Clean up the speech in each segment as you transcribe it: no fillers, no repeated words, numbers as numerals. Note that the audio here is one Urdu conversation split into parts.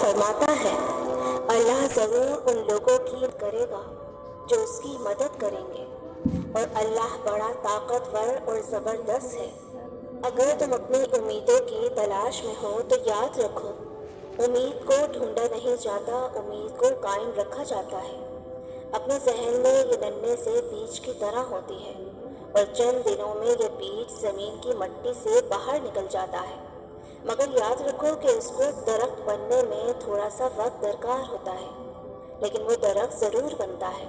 فرماتا ہے اللہ ضرور ان لوگوں کی مدد کرے گا جو اس کی مدد کریں گے، اور اللہ بڑا طاقتور اور زبردست ہے۔ اگر تم اپنی امیدوں کی تلاش میں ہو تو یاد رکھو، امید کو ڈھونڈا نہیں جاتا، امید کو قائم رکھا جاتا ہے۔ اپنے ذہن میں یہ ننھے سے بیج کی طرح ہوتی ہے، اور چند دنوں میں یہ بیج زمین کی مٹی سے باہر نکل جاتا ہے، مگر یاد رکھو کہ اس کو درخت بننے میں تھوڑا سا وقت درکار ہوتا ہے، لیکن وہ درخت ضرور بنتا ہے۔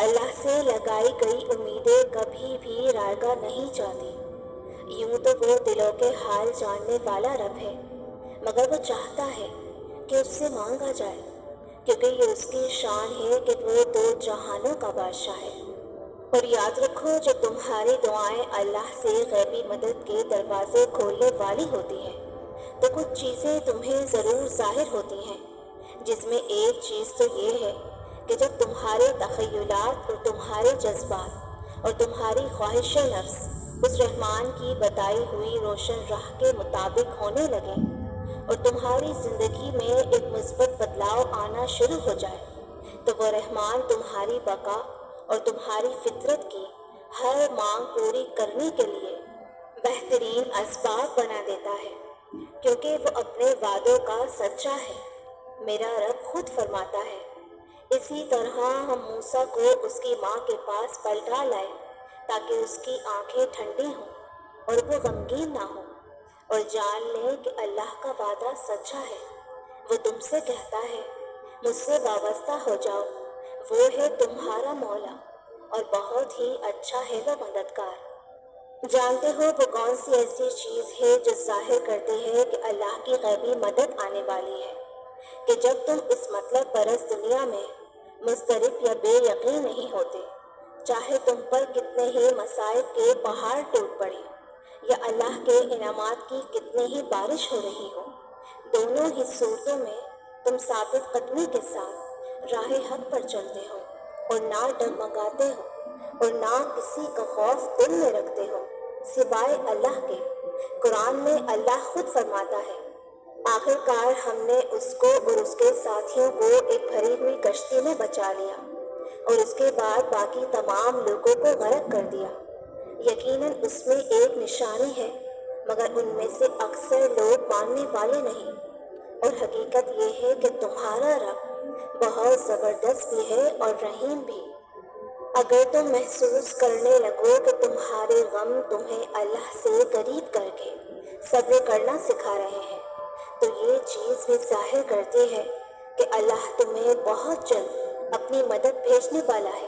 اللہ سے لگائی گئی امیدیں کبھی بھی رائگاں نہیں جاتی۔ یوں تو وہ دلوں کے حال جاننے والا رب ہے، مگر وہ چاہتا ہے کہ اس سے مانگا جائے، کیونکہ یہ اس کی شان ہے کہ وہ دو جہانوں کا بادشاہ ہے۔ اور یاد رکھو، جب تمہاری دعائیں اللہ سے غیبی مدد کے دروازے کھولنے والی ہوتی ہیں تو کچھ چیزیں تمہیں ضرور ظاہر ہوتی ہیں، جس میں ایک چیز تو یہ ہے کہ جب تمہارے تخیلات اور تمہارے جذبات اور تمہاری خواہش نفس اس رحمان کی بتائی ہوئی روشن راہ کے مطابق ہونے لگے اور تمہاری زندگی میں ایک مثبت بدلاؤ آنا شروع ہو جائے، تو وہ رحمان تمہاری بقا اور تمہاری فطرت کی ہر مانگ پوری کرنے کے لیے بہترین اسباب بنا دیتا ہے، کیونکہ وہ اپنے وعدوں کا سچا ہے۔ میرا رب خود فرماتا ہے، اسی طرح ہم موسیٰ کو اس کی ماں کے پاس پلٹا لائے تاکہ اس کی آنکھیں ٹھنڈی ہوں اور وہ غمگین نہ ہو، اور جان لیں کہ اللہ کا وعدہ سچا ہے۔ وہ تم سے کہتا ہے، مجھ سے وابستہ ہو جاؤ، وہ ہے تمہارا مولا اور بہت ہی اچھا ہے وہ مددگار۔ جانتے ہو وہ کون سی ایسی چیز ہے جو ظاہر کرتی ہے کہ اللہ کی غیبی مدد آنے والی ہے، کہ جب تم اس مطلب پرست دنیا میں مضطرب یا بے یقین نہیں ہوتے، چاہے تم پر کتنے ہی مصائب کے پہاڑ ٹوٹ پڑے یا اللہ کے انعامات کی کتنی ہی بارش ہو رہی ہو، دونوں ہی صورتوں میں تم ثابت قدمی کے ساتھ راہ حق پر چلتے ہو اور نہ ڈگمگاتے ہو اور نہ کسی کا خوف دل میں رکھتے ہو سوائے اللہ کے۔ قرآن میں اللہ خود فرماتا ہے، آخر کار ہم نے اس کو اور اس کے ساتھیوں کو ایک بھری ہوئی کشتی میں بچا لیا اور اس کے بعد باقی تمام لوگوں کو غرق کر دیا۔ یقیناً اس میں ایک نشانی ہے، مگر ان میں سے اکثر لوگ ماننے والے نہیں، اور حقیقت یہ ہے کہ تمہارا رب بہت زبردست بھی ہے اور رحیم بھی۔ اگر تم محسوس کرنے لگو کہ تمہارے غم تمہیں اللہ سے قریب کر کے صبر کرنا سکھا رہے ہیں، تو یہ چیز بھی ظاہر کرتی ہے کہ اللہ تمہیں بہت جلد اپنی مدد بھیجنے والا ہے۔